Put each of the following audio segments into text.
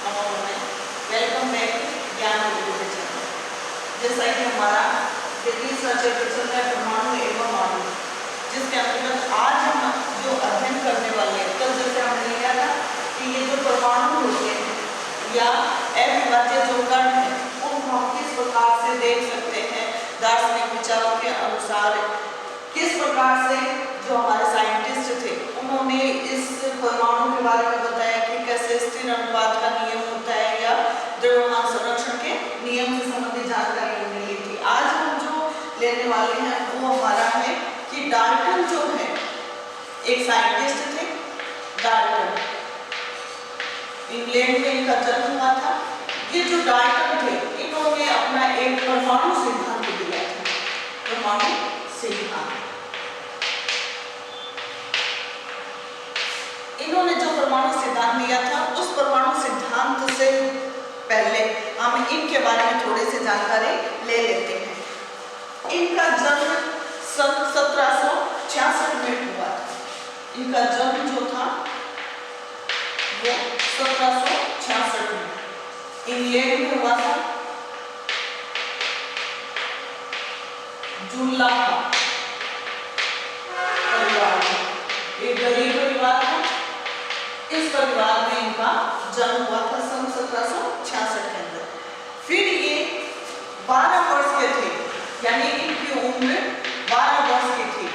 Welcome back ज्ञान विद्युत channel. जैसा कि हमारा तीसरा चैप्टर चल रहा है परमाणु एवं आणु, जिसके अंतर्गत आज हम जो अध्ययन करने वाले हैं, कल जैसे हमने लिया था कि ये जो परमाणु होते हैं या अविभाज्य जो कण है उनको हम किस प्रकार से देख सकते हैं दार्शनिक विचारों के अनुसार। किस प्रकार से जो हमारे साइंटिस्ट थे उन्होंने इस परमाणु के बारे में बताया कि कैसे स्थिर अनुपात का नियम होता है या द्रव्यमान संरक्षण के नियम से संबंधित जानकारी हमने ली थी। आज हम जो लेने वाले हैं वो हमारा है कि डाल्टन जो है एक साइंटिस्ट थे। डाल्टन इंग्लैंड में इनका जन्म हुआ था। ये जो डाल्टन थे इन्होंने अपना एक परमाणु सिद्धांत दिया था। परमाणु सिद्धांत, इन्होंने जो परमाणु सिद्धांत दिया था उस परमाणु सिद्धांत से पहले हम इनके बारे में थोड़ी सी जानकारी ले लेते हैं। इनका जन्म सन 1766 में हुआ था। इनका जन्म जो था वो 1766 में इंग्लैंड में हुआ था। जूला परिवार, एक गरीब परिवार था। इस परिवार में इनका जन्म हुआ था सन 1766 के अंदर। फिर ये 12 वर्ष के थे, यानी इनकी उम्र 12 वर्ष की थी।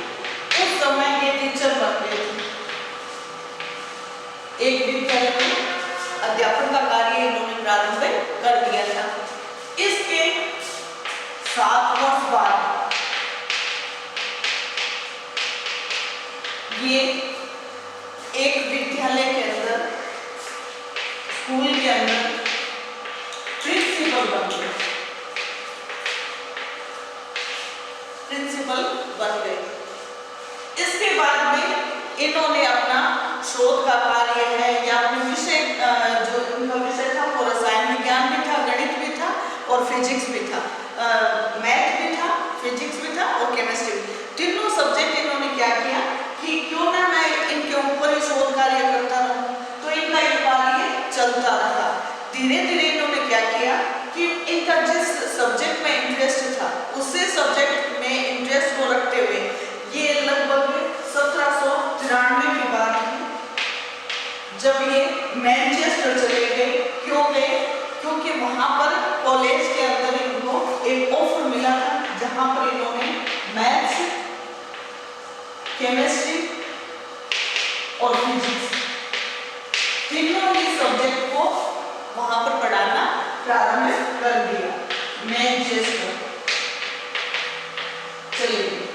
उस समय ये टीचर बन गए थे। एक विद्यालय में अध्यापन का कार्य इन्होंने प्रारंभ कर दिया था। इसके 7 वर्ष बाद ये एक विद्यालय के अंदर, स्कूल के अंदर प्रिंसिपल बन गए। प्रिंसिपल बन गए। इसके बाद में इन्होंने अपना शोध का कार्य है या अपने विषय, जो इनका विषय था वो रसायन विज्ञान भी था, गणित भी था और फिजिक्स भी था, मैथ भी था, फिजिक्स भी था और केमिस्ट्री। तीनों सब्जेक्ट इन्होंने क्या किया कि क्यों ना मैं इनके ऊपर ही शोध कार्य करता रहूं। तो इनका ये कार्य चलता रहा। धीरे धीरे इन्होंने क्या किया कि इनका जिस सब्जेक्ट में इंटरेस्ट था उसी सब्जेक्ट में इंटरेस्ट को रखते हुए ये लगभग 1793 की बात है जब ये मैनचेस्टर चले गए। क्यों गए? क्योंकि वहां पर कॉलेज के अंदर इनको एक ऑफर मिला था जहां पर इन्होंने मैथ्स, केमिस्ट्री और फिजिक्स तीनों ही सब्जेक्ट को वहां पर पढ़ाना प्रारंभ कर दिया। मैनचेस्टर चले गए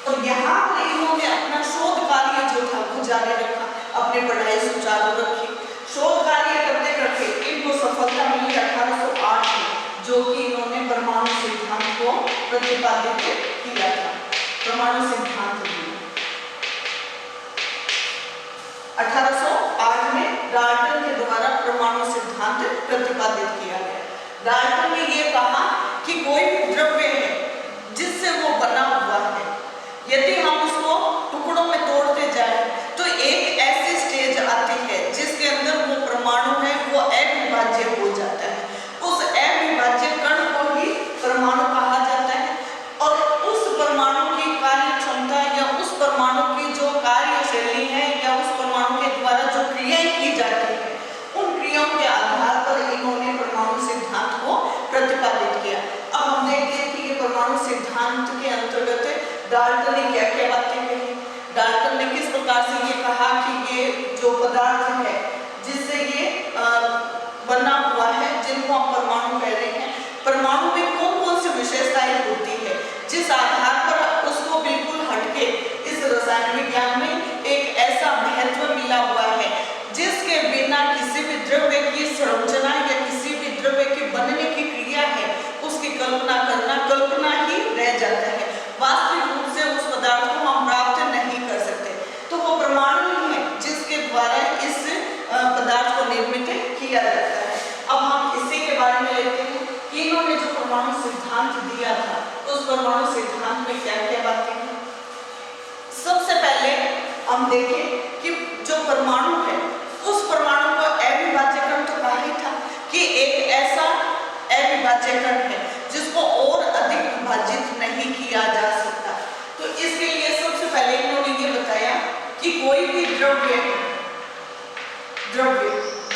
और यहाँ पर इन्होंने अपना शोध कार्य जो था वो जारी रखा, अपनी पढ़ाई सुचारू रखी। शोध कार्य करते करते इनको सफलता मिली 1808 में, जो कि इन्होंने परमाणु सिद्धांत को प्रतिपादित किया था। परमाणु सिद्धांत 1808 में डाल्टन के द्वारा परमाणु सिद्धांत प्रतिपादित किया गया। डाल्टन ने यह कहा कि कोई भी द्रव्य है जिससे वो बना हुआ है, यदि हम उसको टुकड़ों में तोड़ते जाएं तो एक ऐसी स्टेज आती है जिसके अंदर वो परमाणु है वो अविभाज्य हो जाता है। उस अविभाज्य कण को ही परमाणु कहा जाता है और उस परमाणु की कार्य क्षमता या उस परमाणु की जो कार्यशैली है या उस परमाणु के द्वारा जो क्रियाएं की जाती है उन क्रियाओं के आधार पर इन्होंने परमाणु सिद्धांत को प्रतिपादित किया। अब हम देखते हैं कि ये परमाणु सिद्धांत के अंतर्गत डाल्टन ने क्या क्या बातें कही। डाल्टन ने किस प्रकार से ये कहा कि ये जो पदार्थ है जिससे ये बना हुआ है, जिनको हम परमाणु कह रहे हैं, परमाणु में कौन कौन सी विशेषताएं होती है जिस आधार पर उसको बिल्कुल हटके इस रसायन विज्ञान में एक ऐसा महत्व मिला हुआ है जिसके बिना किसी भी द्रव्य की संरचना या किसी भी द्रव्य के बनने की क्रिया है उसकी कल्पना करना कल्पना ही रह जाता है। वास्तविक रूप से उस पदार्थ को हम प्राप्त नहीं कर सकते। तो वो परमाणु ही है जिसके द्वारा इस अविभाज्यकरण है जिसको और अधिक विभाजित नहीं किया जा सकता। तो इसके लिए सबसे पहले इन्होंने ये बताया कि कोई भी द्रव्य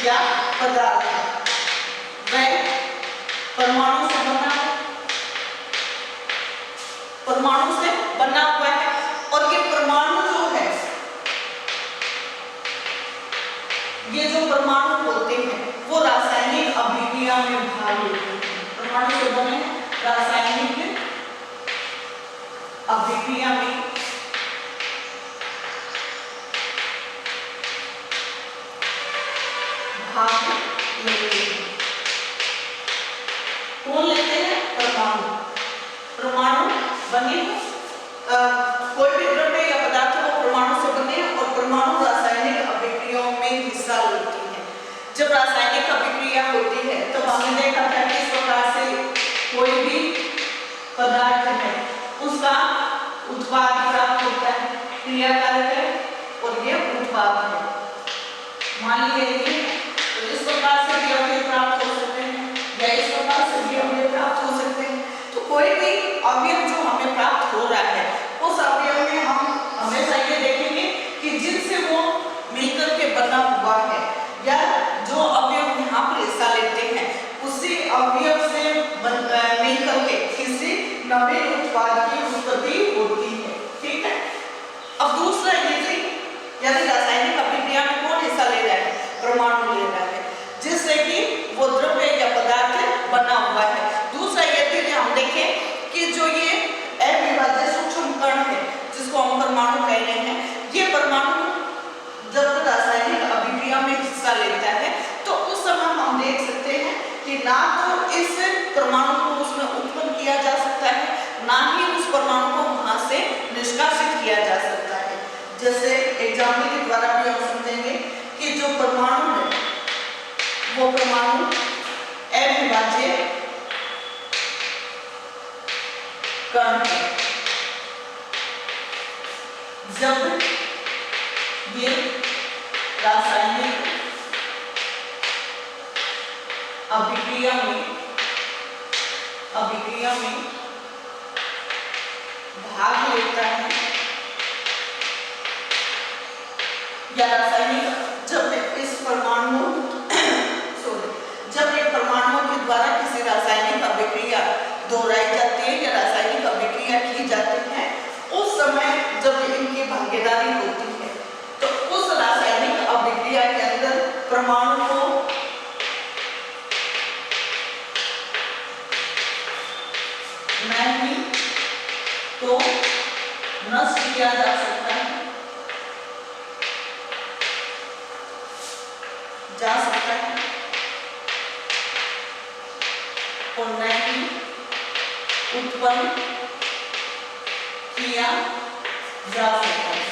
या पदार्थ वह परमाणु से बना है, परमाणु से बना हुआ है, और ये परमाणु जो है, ये जो परमाणु होते हैं वो रासायनिक अभिक्रिया में भाग लेते हैं। परमाणु से बने रासायनिक अभिक्रिया में भाग लेते हैं। कौन लेते हैं? परमाणु। परमाणु बने कोई भी द्रव्य या पदार्थ वो परमाणु से बने और परमाणु रासायनिक अभिक्रियाओं में हिस्सा लेती है। जब रासायनिक अभिक्रिया होती है तो हमने देखा था कि इस प्रकार से कोई भी पदार्थ है उसका उत्पाद प्राप्त होता है, क्रियाकारक है और ये उत्पाद है। मान लीजिए तो इस प्रकार से भी अवयव प्राप्त हो सकते हैं या इस प्रकार से भी अवयव प्राप्त हो सकते हैं। तो कोई भी अवयव जो हमें प्राप्त हो रहा है उस अवयव में हम हमेशा ये देखेंगे कि जिनसे वो मिलकर के बना हुआ है या जो अवयव यहाँ पर हिस्सा लेते हैं उसी अवयव से मिलकर के किसी नए उत्पाद की उत्पत्ति होती है। ठीक है। अब दूसरा ये यदि रासायनिक अभिक्रिया में कौन हिस्सा ले रहा है? परमाणु ले रहा है, जिससे कि वो द्रव्य या पदार्थ बना हुआ है। दूसरा यदि हम देखें कि जो ये अविभाज्य सूक्ष्म कण है जिसको हम परमाणु कह रहे हैं, ये परमाणु जब रासायनिक अभिक्रिया में हिस्सा लेता है तो उस समय हम देख सकते हैं कि ना तो इस परमाणु को उसमें उत्पन्न किया जा सकता है, ना ही उस परमाणु को वहां से निष्कासित किया जा सकता है। जैसे एग्जाम्पल के द्वारा भी हम समझेंगे कि जो परमाणु है वो परमाणु अविभाज्य कण है। जब ये रासायनिक अभिक्रिया में भाग लेता है या रासायनिक जब इस परमाणु जब एक परमाणु के द्वारा किसी रासायनिक अभिक्रिया दोहराई जाती है या रासायनिक अभिक्रिया की जाती है, उस समय जब इनकी भागीदारी होती है तो उस रासायनिक अभिक्रिया के अंदर परमाणु को नहीं तो नष्ट किया जा सकता है, और नहीं उत्पन्न किया जा सकता है।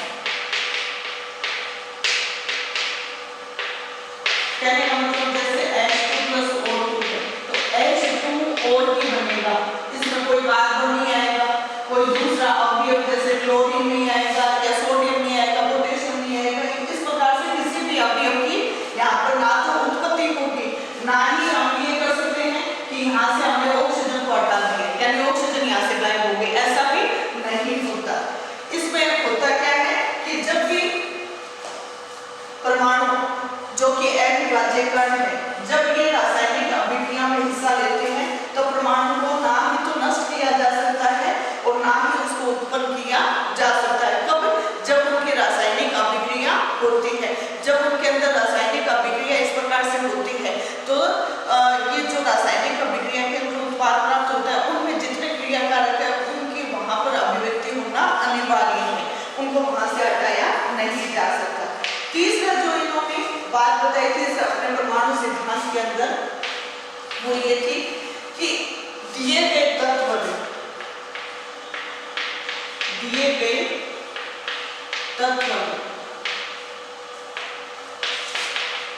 कहने का मतलब जैसे H2+O2 है तो H2O ही बनेगा, इसमें कोई कार्बन नहीं आएगा, कोई दूसरा अवयव जैसे क्लोरीन नहीं आएगा या सोडियम नहीं आएगा, पोटेशियम नहीं आएगा। इस प्रकार से किसी भी अवयव की यहाँ पर ना तो उत्पत्ति होगी, ना ही हम ये कर सकते हैं कि यहाँ से हमने ऑक्सीजन को हटा दिया यानी ऑक्सीजन यहाँ से गायब हो गई, ऐसा भी नहीं होता। इसमें होता क्या है कि जब भी परमाणु जो कि अविभाज्य कण है, जब ये रासायनिक अभिक्रिया में हिस्सा लेते हैं तो परमाणु को ना ही तो नष्ट किया जा सकता है और ना ही उसको उत्पन्न किया जा सकता है। कब? जब उनकी रासायनिक अभिक्रिया होती है। जब उनके अंदर रासायनिक अभिक्रिया इस प्रकार से होती है तो ये जो रासायनिक अभिक्रिया के अंदर उत्पाद प्राप्त होता है उनमें जितने क्रियाकारक है उनकी वहां पर अभिव्यक्ति होना अनिवार्य है, उनको वहां से हटाया नहीं जा सकता। तीसरा जो इन्होंने बात बताई थी अपने परमाणु सिद्धांत के अंदर वो ये थी कि दिए गए तत्व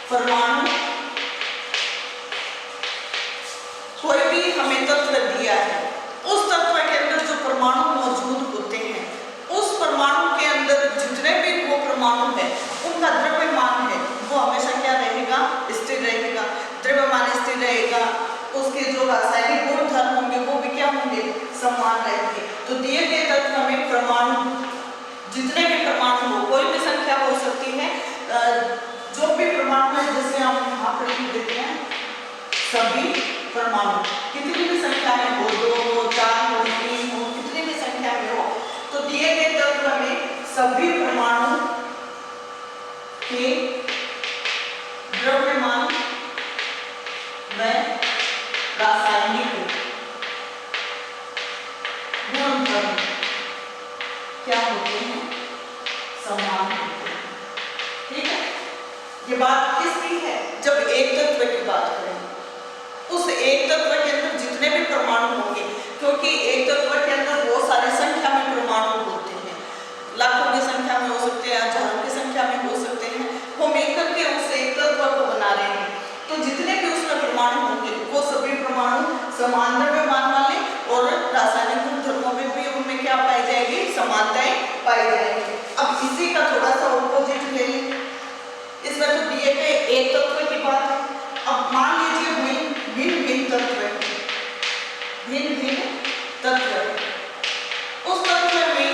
परमाणु कोई भी हमें तत्व दिया है, उस तत्व के अंदर जो परमाणु मौजूद होते हैं उस परमाणु के अंदर जितने भी वो परमाणु है उनका द्रव्यमान है वो हमेशा क्या रहेगा? स्थिर रहेगा। द्रव्यमान स्थिर रहेगा, उसके उसके जो रासायनिक गुण धर्म होंगे वो भी क्या होंगे, समान रहेंगे। तो दिए गए तत्व में परमाणु, जितने भी परमाणु हो, कोई भी संख्या हो सकती है, जो भी परमाणु है, जैसे हम यहाँ पर लिख देते हैं सभी परमाणु, कितनी भी संख्या में हो, 2 हो, 4 हो, 3 हो, कितनी भी संख्या में हो, तो दिए गए तत्व में सभी परमाणु के द्रव्यमान व रासायनिक गुण धर्म क्या होते हैं, समान होते हैं। ठीक है, ये बात किसकी है, जब एक तत्व की बात करें, उस एक तत्व के अंदर जितने भी परमाणु होंगे, क्योंकि एक तत्व के अंदर बहुत सारी संख्या में परमाणु होते हैं, लाखों की संख्या में हो सकते हैं, हजारों की संख्या में हो सकते हैं, वो मिलकर के उस एक तत्व को बना रहे हैं। तो जितने भी उसमें परमाणु होंगे वो सभी परमाणु समान द्रव्यमान वाले और रासायनिक गुण धर्मों में भी उनमें क्या पाई जाएगी, समानताएं पाई जाएंगी। अब इसी का थोड़ा सा ऑपोजिट ले लें, इसमें तो दिए गए एक तत्व की बात है। अब मान लीजिए भिन्न भिन्न तत्व है, भिन्न भिन्न तत्व है, उस तत्व में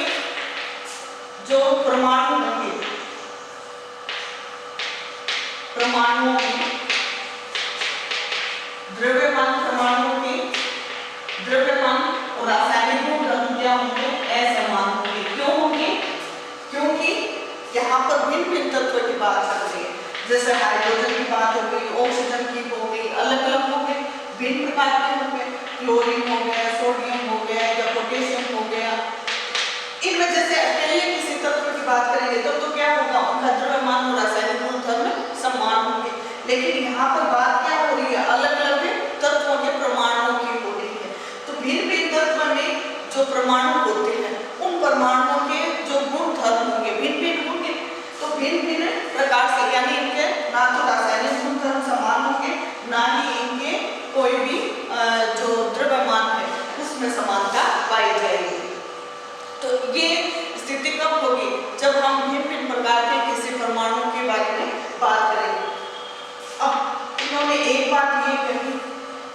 जो परमाणु होंगे, परमाणुओं में द्रव्यमान, परमाणुओं के द्रव्यमान और रासायनिक गुण धर्म क्या होंगे, असमान होंगे। क्यों होंगे, क्योंकि यहाँ पर भिन्न भिन्न तत्व की बात चल रही है, जैसे हाइड्रोजन की बात हो गई, ऑक्सीजन की हो गई, अलग अलग हो गए, भिन्न प्रकार के हो गए, क्लोरीन हो गया, सोडियम हो गया या पोटेशियम हो गया। इनमें जैसे अकेले किसी तत्व की बात करेंगे तो क्या होगा, उनका द्रव्यमान और रासायनिक गुण धर्म समान होंगे। लेकिन यहाँ पर बात क्या हो रही है, अलग अलग तत्वों के परमाणुओं की हो रही है। तो भिन्न भिन्न तत्व में जो परमाणु होते हैं, उन परमाणुओं के जो गुण धर्म होंगे भिन्न भिन्न होंगे। तो भिन्न भिन्न प्रकार से, यानी इनके ना तो रासायनिक गुण धर्म समान होंगे, ना ही इनके कोई भी जो द्रव्यमान है उसमें समानता पाई जाएगी। तो ये स्थिति कब होगी, जब हम भिन्न भिन्न प्रकार के किसी परमाणु के बारे में बात करेंगे। अब इन्होंने एक बात ये कही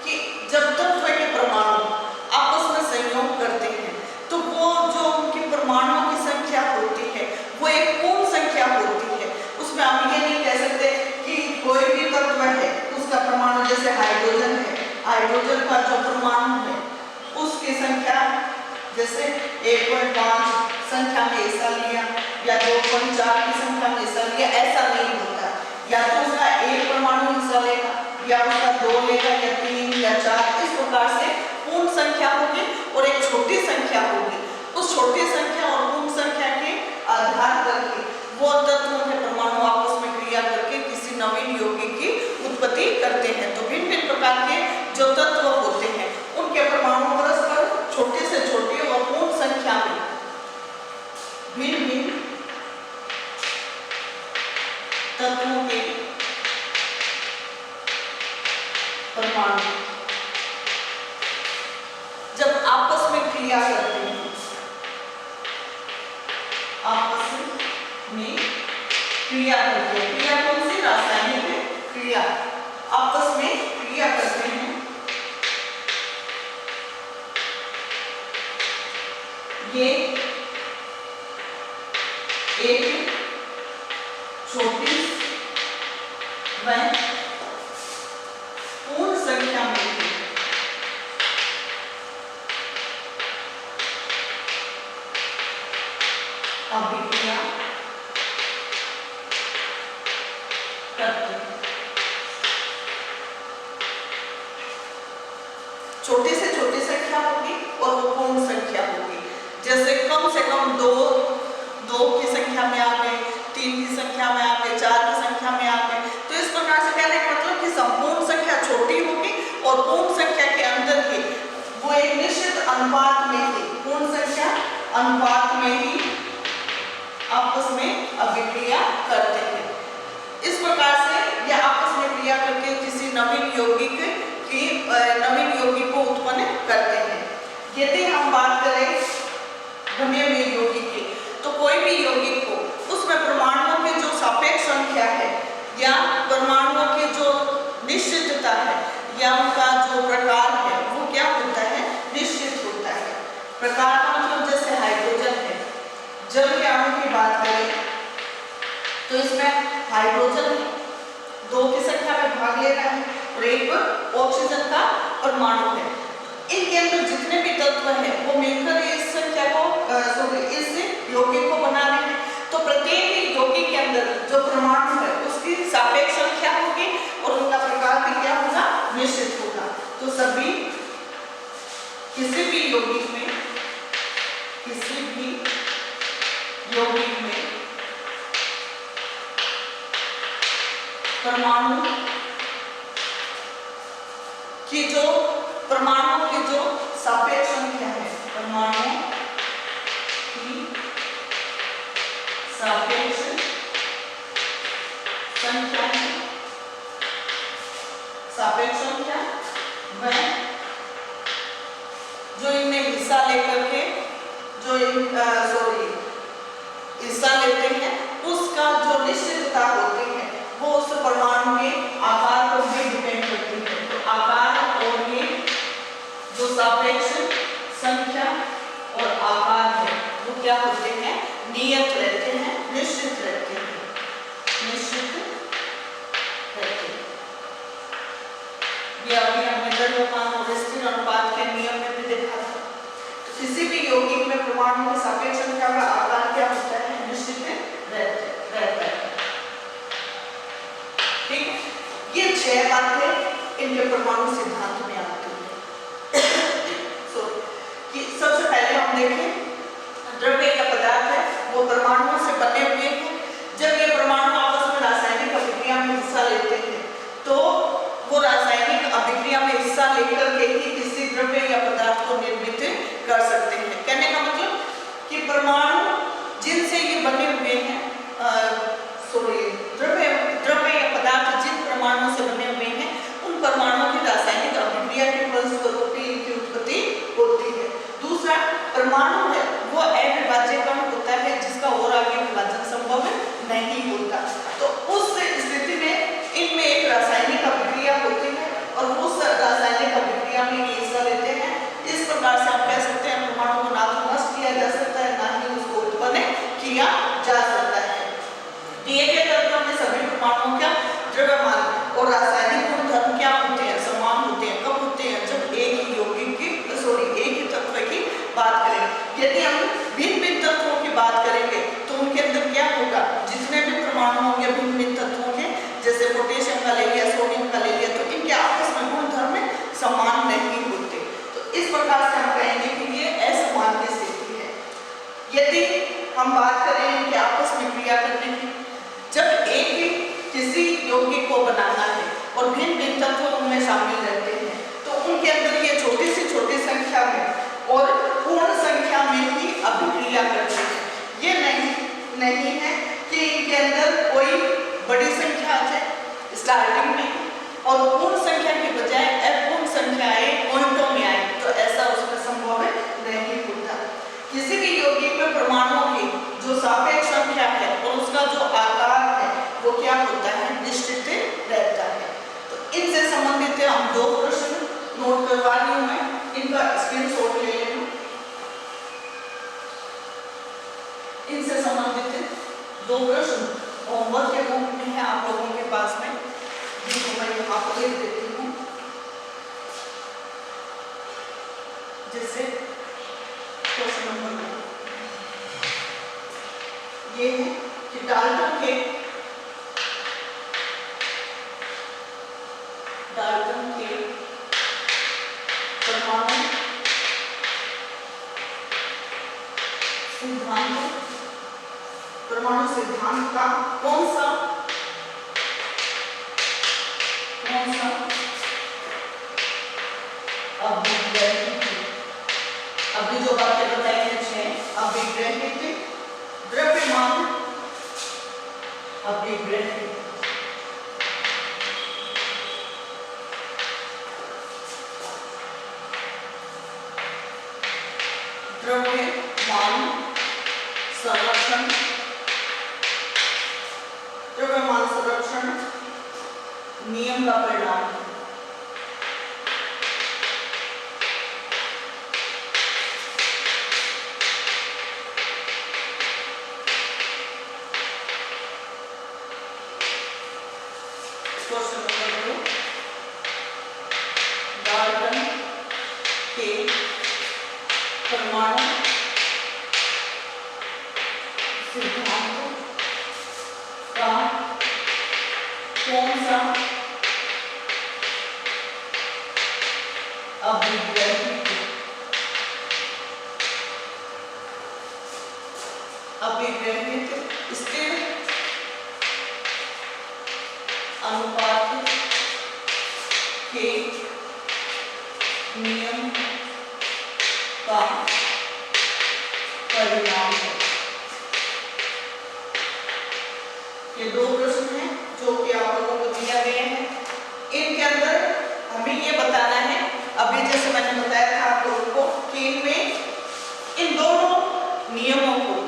कि जब तत्व के परमाणु आपस में संयोग करते हैं तो वो जो उनकी परमाणुओं की संख्या होती है वो एक पूर्ण संख्या होती है। उसमें हम ये नहीं कह सकते कि कोई भी तत्व है उसका परमाणु, जैसे हाइड्रोजन है, हाइड्रोजन का जो परमाणु है उसकी संख्या जैसे 1.5 संख्या में हिस्सा लिया या 2.4 की संख्या में हिस्सा लिया, ऐसा नहीं होता। या तो उसका एक परमाणु हिस्सा लेगा या उसका 2 लेगा या 3 या 4, इस प्रकार से पूर्ण संख्या होगी और एक छोटी संख्या होगी। उस छोटी संख्या और पूर्ण संख्या के आधार पर वो तत्वों के परमाणु आपस में क्रिया करके किसी नवीन यौगिक की उत्पत्ति करते हैं। तो भिन्न भिन्न प्रकार के जो तत्व होते हैं उनके परमाणु परस्पर छोटे से छोटे और पूर्ण संख्या में भिन्न भिन्न तत्वों के परमाणु जब आपस में क्रिया करते हैं, आपस में क्रिया करते हैं, क्रिया कौन सी, रासायनिक क्रिया, आपस में क्रिया करते हैं, ये एक छोटी व पूर्ण संख्या में अभिक्रिया करते हैं। छोटी से छोटी संख्या होगी और वो पूर्ण संख्या होगी। जैसे कम से कम 2 की संख्या में आ गए, 3 की संख्या में आ गए, 4 की संख्या में आ गए। तो इस प्रकार से कहने का मतलब कि संपूर्ण संख्या छोटी होगी और पूर्ण संख्या के अंदर ही वो एक निश्चित अनुपात में ही, पूर्ण संख्या अनुपात में ही आपस में अभिक्रिया करते हैं। इस प्रकार से यह आपस में क्रिया करके किसी नवीन यौगिक को उत्पन्न करते हैं। यदि हम बात करें बने हुए यौगिक की, तो कोई भी यौगिक को उसमें परमाणुओं की जो सापेक्ष संख्या है या परमाणुओं की जो निश्चितता है या उनका जो प्रकार है वो क्या होता है, निश्चित होता है। प्रकार का मतलब जैसे हाइड्रोजन है, जल के अणु की बात करें तो इसमें हाइड्रोजन 2 की संख्या में भाग ले रहा है और एक ऑक्सीजन का परमाणु है। इनके अंदर जितने भी तत्व हैं वो मिलकर इस संख्या को इस यौगिक को बना रहे हैं। तो प्रत्येक यौगिक के अंदर जो परमाणु है उसकी सापेक्ष संख्या होगी और उनका प्रकार भी क्या होगा, निश्चित होगा। तो सभी किसी भी यौगिक में परमाणु की जो सापेक्ष संख्या है, परमाणु की सापेक्ष संख्या वह जो इनमें हिस्सा लेकर के हिस्सा लेते हैं उसका जो निश्चितता होती है वो उस परमाणु के आकार पर भी डिपेंड करती है। तो आकार और ये जो सापेक्ष संख्या और आकार है वो क्या होते हैं, नियत रहते हैं, निश्चित रहते हैं। ये अभी हमने द्रव्यमान और स्थिर अनुपात के नियम में भी देखा था। तो किसी भी यौगिक में परमाणु की सापेक्ष संख्या का आकार क्या होता है, निश्चित रहता है। ठीक है, ये 6 बातें इनके परमाणु सिद्धांत में आती है। कि सबसे पहले हम देखें द्रव्य या पदार्थ है वो परमाणुओं से बने हुए हैं। जब ये परमाणु आपस में रासायनिक अभिक्रिया में हिस्सा लेते हैं तो वो रासायनिक अभिक्रिया में हिस्सा लेकर के ही किसी द्रव्य या पदार्थ को निर्मित कर सकते हैं। कहने का मतलब कि परमाणु जिनसे ये बने हुए हैं द्रव्य या पदार्थ जिन परमाणुओं से बने हुए हैं उन परमाणुओं की रासायनिक अभिक्रिया के फलस्वरूप इनकी उत्पत्ति होती है। दूसरा, परमाणु है वो अविभाज्य कण होता है जिसका और आगे विभाजन संभव नहीं होता। तो उस स्थिति में इनमें एक रासायनिक अभिक्रिया होती है और उस रासायनिक अभिक्रिया में ये हिस्सा लेते हैं। इस प्रकार से आप कह सकते हैं परमाणु को ना तो नष्ट किया जा सकता है ना ही उसको उत्पन्न किया जा सकता है। दिए गए तत्वों में सभी परमाणुओं का द्रव्यमान और रासायनिक गुणधर्म क्या होते हैं, समान होते हैं। कब होते हैं, जब एक ही यौगिक की एक ही तत्व की बात करें। यदि हम भिन्न तत्वों की बात करेंगे तो उनके अंदर क्या होगा, जितने भी परमाणु होंगे भिन्न तत्वों के, जैसे पोटेशियम का ले लिया, सोडियम का ले लिया, तो इनके आपस में गुणधर्म समान नहीं होते। तो इस प्रकार से हम कहेंगे कि ये असमान की स्थिति है। यदि हम बात करें इनके आपस में क्रिया करने की, जब एक ही किसी यौगिक को बनाना है और भिन्न तत्व उनमें शामिल रहते हैं तो उनके अंदर ये छोटी से छोटी संख्या में और पूर्ण संख्या में ही अभिक्रिया करते हैं। ये नहीं है कि इनके अंदर कोई बड़ी संख्या आ जाए स्टार्टिंग में और पूर्ण संख्या के बजाय अपूर्ण संख्या आए, पॉइंटों में आए, तो ऐसा उसमें संभव नहीं होता। किसी भी यौगिक में परमाणुओं की जो सापेक्ष संख्या है और उसका जो आकार है वो क्या होता है, निश्चित रहता है। तो इनसे संबंधित हम 2 प्रश्न नोट करवा रही हूं मैं, इनका स्क्रीनशॉट ले लेना। इनसे संबंधित 2 प्रश्न होमवर्क के रूप में है आप लोगों के पास में, जिनको मैं यहाँ पर लिख देती हूँ। जैसे क्वेश्चन नंबर 1 ये है कि डाल्टन के परमाणु सिद्धांत का कौन सा अभी जो बातें बताई हैं अभिग्रहित द्रव्यमान अभिग्रहित द्रव्यमान संरक्षण नियम का परिणाम है। डाल्टन के परमाणु सिद्धांत का कौन सा अभिग्रहित स्थिर अनुपात के नियम का परिणाम है। ये दो प्रश्न हैं जो कि आप लोगों को दिया गया है। इनके अंदर हमें ये बताना है, अभी जैसे मैंने बताया था आप लोगों को कि इनमें इन दोनों नियमों को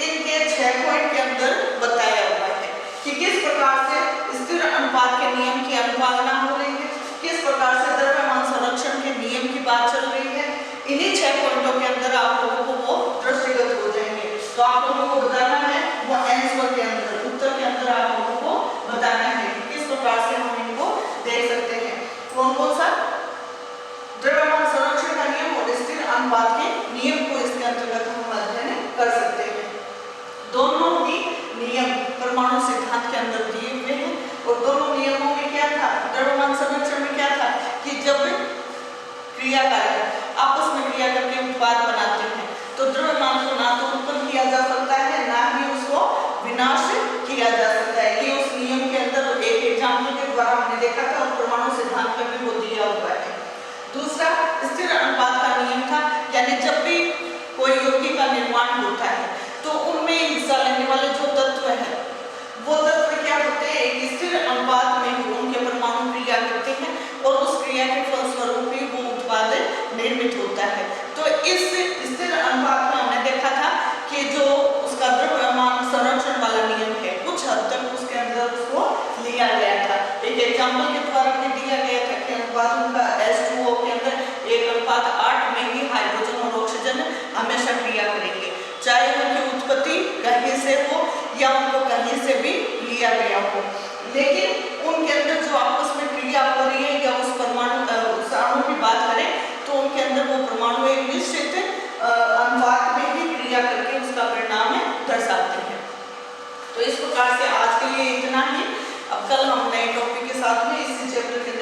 इनके 6 पॉइंट के अंदर बताया हुआ है कि किस प्रकार से स्थिर अनुपात के नियम की अनुपालना हो रही है, किस प्रकार से द्रव्यमान संरक्षण के नियम की बात चल रही है। इन्हीं 6 पॉइंटों के अंदर आप लोगों को वो दृष्टिगत हो जाएंगे। तो आप लोगों को बताना है वो आंसर के अंदर, उत्तर के अंदर आप लोगों को बताना है कि किस प्रकार से हम इनको देख सकते हैं। कौन कौन सा द्रव्यमान संरक्षण का नियम और स्थिर अनुपात के नियम को इसके अंतर्गत हम अध्ययन कर सकते हैं। दोनों ही नियम परमाणु सिद्धांत के अंदर दिए हुए हैं और दोनों नियमों में क्या था, द्रव्यमान संरक्षण में क्या था कि जब क्रियाकारक आपस में क्रिया करके उत्पाद बनाते हैं तो द्रव्यमान को ना तो उत्पन्न किया जा सकता है ना ही उसको विनाश किया जा सकता है। ये उस नियम के अंदर एक एग्जाम्पल के द्वारा हमने देखा था और परमाणु सिद्धांत में भी वो दिया हुआ है। दूसरा स्थिर अनुपात का नियम था, यानी जब भी कोई यौगिक का निर्माण होता है तो उनमें हिस्सा लेने वाले जो तत्व है वो तत्व क्या होते हैं, एक स्थिर अनुपात में उनके परमाणु क्रिया करते हैं और उस क्रिया के फलस्वरूप ही वो उत्पाद निर्मित होता है। तो इस स्थिर अनुपात में हमने देखा था कि जो उसका द्रव्यमान संरक्षण वाला नियम है कुछ हद तक उसके अंदर उसको लिया गया था। एक एग्जाम्पल के द्वारा भी दिया गया था कि अनुपात उनका H2O के अंदर 1:8 में ही हाइड्रोजन और ऑक्सीजन हमेशा क्रिया करेंगे, चाहे उनकी उत्पत्ति कहीं से हो या उनको कहीं से भी लिया गया हो। लेकिन उनके अंदर जो आपस में क्रिया हो रही है या उस परमाणु अणु की बात करें तो उनके अंदर वो परमाणु एक निश्चित अनुपात में ही क्रिया करके उसका परिणाम दर्शाते हैं। तो इस प्रकार से आज के लिए इतना ही। अब कल हम नए टॉपिक के साथ में इसी चैप्टर के